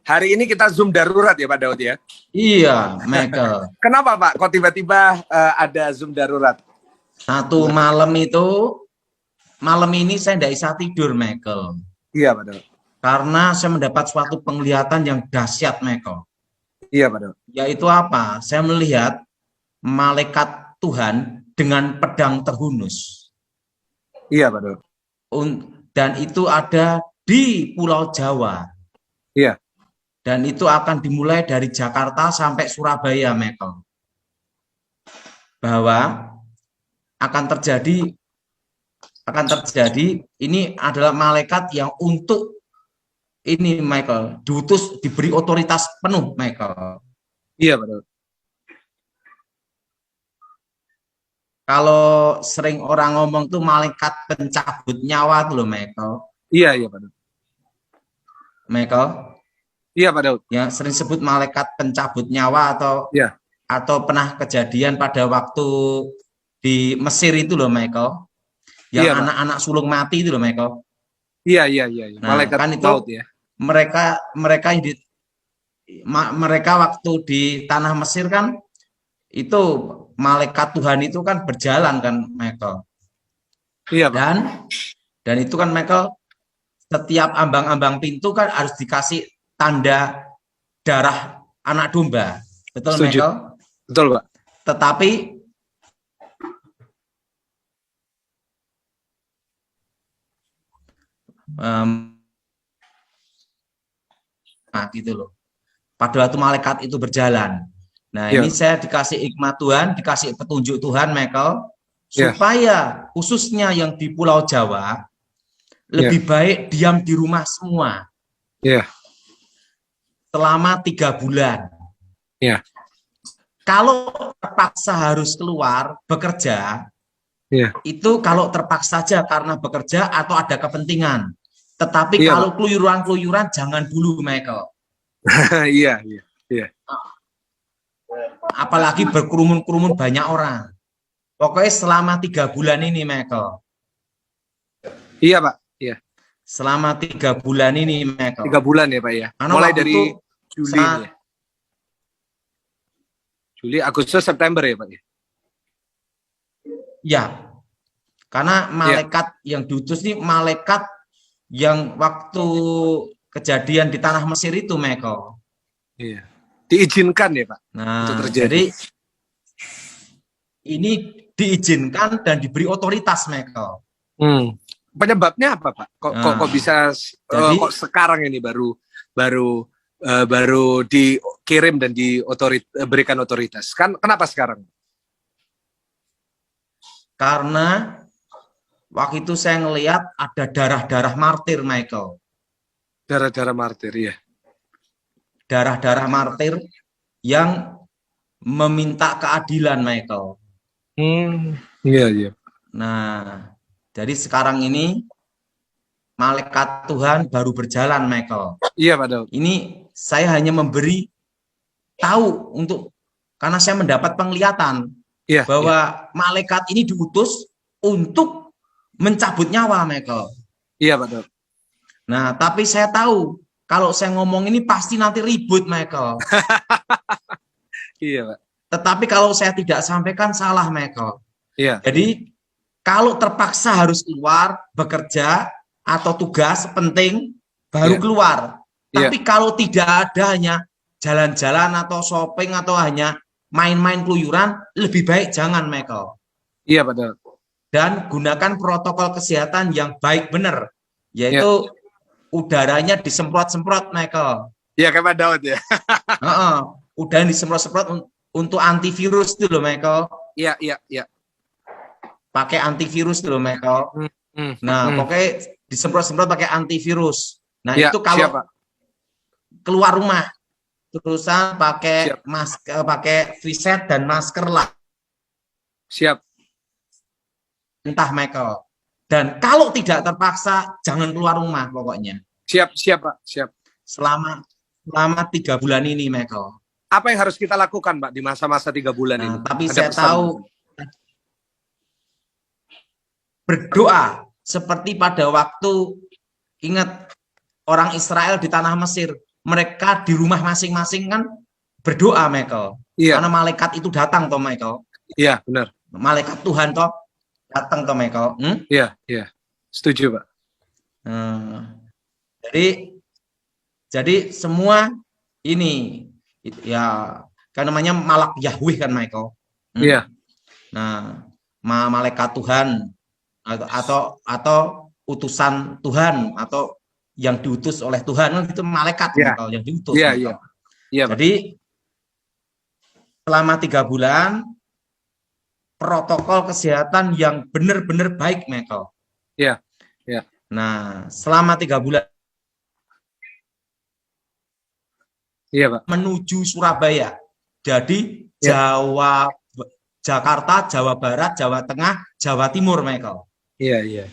Hari ini kita Zoom darurat ya Pak Daud ya? Iya, Michael. Kenapa Pak? Kok tiba-tiba ada Zoom darurat? Satu malam ini saya tidak bisa tidur, Michael. Iya Pak Daud. Karena saya mendapat suatu penglihatan yang dahsyat, Michael. Iya Pak Daud. Yaitu apa? Saya melihat malaikat Tuhan dengan pedang terhunus. Iya Pak Daud. Dan itu ada di Pulau Jawa. Iya. Dan itu akan dimulai dari Jakarta sampai Surabaya, Michael. Bahwa akan terjadi ini adalah malaikat yang untuk ini, Michael, diutus, diberi otoritas penuh, Michael. Iya, betul. Kalau sering orang ngomong tuh malaikat pencabut nyawa tuh loh, Michael. Iya, Pak Daud. Michael? Iya, Pak Daud. Ya, sering sebut malaikat pencabut nyawa atau pernah kejadian pada waktu di Mesir itu loh, Michael. Yang anak-anak sulung mati itu loh, Michael. Iya. Nah, malaikat kan itu maut ya. Mereka waktu di tanah Mesir kan itu malaikat Tuhan itu kan berjalan kan, Michael. Iya, dan itu kan, Michael, setiap ambang-ambang pintu kan harus dikasih tanda darah anak domba. Betul, setuju. Michael? Betul, Pak. Tetapi gitu loh. Pada waktu malaikat itu berjalan. Nah, ini saya dikasih hikmat Tuhan, dikasih petunjuk Tuhan, Michael, supaya khususnya yang di Pulau Jawa lebih baik diam di rumah semua. Selama 3 bulan. Kalau terpaksa harus keluar bekerja, itu kalau terpaksa saja karena bekerja atau ada kepentingan. Tetapi kalau keluyuran-keluyuran jangan dulu, Michael. Iya. Apalagi berkerumun-kerumun banyak orang. Pokoknya selama 3 bulan ini, Michael. Iya, Pak. Iya. Selama 3 bulan ini, Michael. 3 bulan ya, Pak ya. Mulai dari Juli ya. Juli, Agustus, September ya, Pak ya. Ya. Karena malaikat yang diutus ini malaikat yang waktu kejadian di tanah Mesir itu, Michael. Iya. Diizinkan ya, Pak. Nah, untuk terjadi. Jadi ini diizinkan dan diberi otoritas, Michael. Penyebabnya apa, Pak? Kok bisa kok sekarang ini baru dikirim dan berikan otoritas? Kan kenapa sekarang? Karena waktu itu saya ngelihat ada darah-darah martir, Michael. Darah-darah martir, ya. Darah-darah martir yang meminta keadilan, Michael. Iya. Nah, jadi sekarang ini malaikat Tuhan baru berjalan, Michael. Iya, Pak Daud. Ini saya hanya memberi tahu karena saya mendapat penglihatan bahwa malaikat ini diutus untuk mencabut nyawa, Michael. Iya, Pak Daud. Nah, tapi saya tahu kalau saya ngomong ini pasti nanti ribut, Michael. Iya, Pak. Tetapi kalau saya tidak sampaikan salah, Michael. Iya. Jadi kalau terpaksa harus keluar bekerja atau tugas penting baru keluar. Tapi kalau tidak ada hanya jalan-jalan atau shopping atau hanya main-main keluyuran, lebih baik jangan, Michael. Iya, Pak Daud. Dan gunakan protokol kesehatan yang baik benar, yaitu udaranya disemprot-semprot, Michael. Iya, kayak Pak Daud ya. Udara disemprot-semprot untuk antivirus itu loh, Michael. Iya. Pakai antivirus itu loh, Michael. Nah, pokoknya disemprot-semprot pakai antivirus. Nah, itu kalau keluar rumah terusan pakai masker, pakai viset dan masker lah. Siap. Entah, Michael. Dan kalau tidak terpaksa jangan keluar rumah pokoknya. Siap, Pak. Siap. Selama 3 bulan ini, Michael. Apa yang harus kita lakukan, Pak, di masa-masa 3 bulan ini? Tapi saya tahu berdoa seperti pada waktu ingat orang Israel di tanah Mesir. mereka di rumah masing-masing kan berdoa, Michael. Iya. Karena malaikat itu datang toh, Michael. Iya, benar. Malaikat Tuhan toh datang toh, Michael. Iya, iya. Setuju, Pak. Jadi semua ini ya kan namanya malak Yahweh kan, Michael. Iya. Nah, malaikat Tuhan atau utusan Tuhan atau yang diutus oleh Tuhan itu malaikat, Michael, yang diutus. Iya, iya. Iya, jadi selama 3 bulan protokol kesehatan yang benar-benar baik, Michael. Iya, iya. Nah, selama 3 bulan iya, Pak, menuju Surabaya. Jadi Jawa, Jakarta, Jawa Barat, Jawa Tengah, Jawa Timur, Michael. Iya, iya.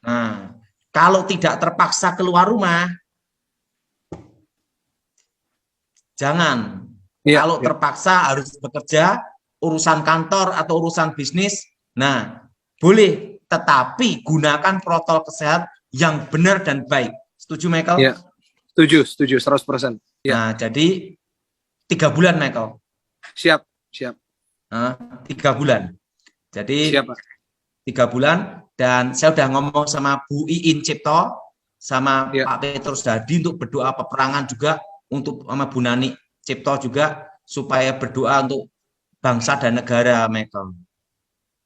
Nah, kalau tidak terpaksa keluar rumah, jangan. Kalau terpaksa harus bekerja, urusan kantor atau urusan bisnis, nah boleh, tetapi gunakan protokol kesehatan yang benar dan baik. Setuju, Michael? Iya, setuju, 100%. Ya. Nah, jadi 3 bulan, Michael. Siap. 3 bulan. Jadi siap, Pak. 3 bulan, dan saya udah ngomong sama Bu Iin Cipto, sama Pak Petrus Dadi untuk berdoa peperangan juga, untuk sama Bu Nani Cipto juga, supaya berdoa untuk bangsa dan negara, Michael.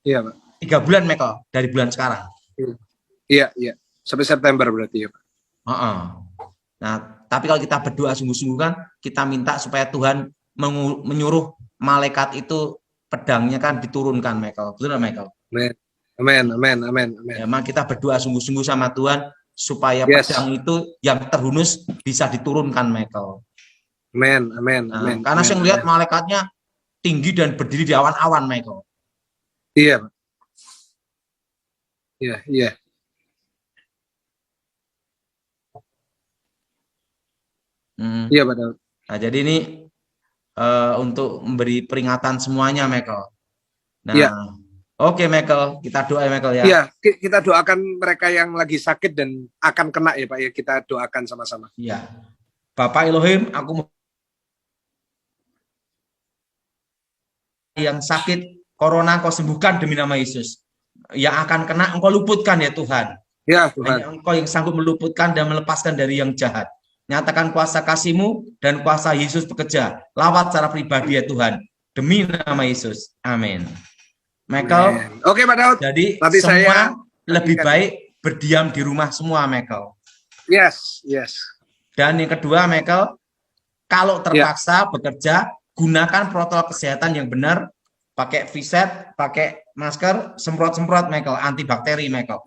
Iya, Pak. 3 bulan, Michael, dari bulan sekarang. Iya. Sampai September berarti ya, Pak. Nah, tapi kalau kita berdoa sungguh-sungguh kan, kita minta supaya Tuhan menyuruh malaikat itu pedangnya kan diturunkan, Michael. Betul nggak, Michael? Amin. Memang kita berdoa sungguh-sungguh sama Tuhan supaya pedang itu yang terhunus bisa diturunkan, Michael. Amin. Karena saya melihat malaikatnya tinggi dan berdiri di awan-awan, Michael. Iya, Pak. Iya. Iya, Pak. Nah, jadi ini untuk memberi peringatan semuanya, Michael. Nah, oke, Michael, kita doa, Michael, ya. Iya, kita doakan mereka yang lagi sakit dan akan kena ya, Pak, ya. Kita doakan sama-sama. Iya. Bapak Elohim, aku yang sakit corona kau sembuhkan demi nama Yesus. Yang akan kena engkau luputkan ya Tuhan. Ya, Tuhan. Hanya engkau yang sanggup meluputkan dan melepaskan dari yang jahat. Nyatakan kuasa kasih-Mu dan kuasa Yesus bekerja lewat secara pribadi ya Tuhan. Demi nama Yesus. Amin. Michael. Oke, Pak Daud. Jadi nanti semua saya lebih baik berdiam di rumah semua, Michael. Yes. Dan yang kedua, Michael, kalau terpaksa bekerja, gunakan protokol kesehatan yang benar, pakai viset, pakai masker, semprot-semprot, Michael, antibakteri, Michael.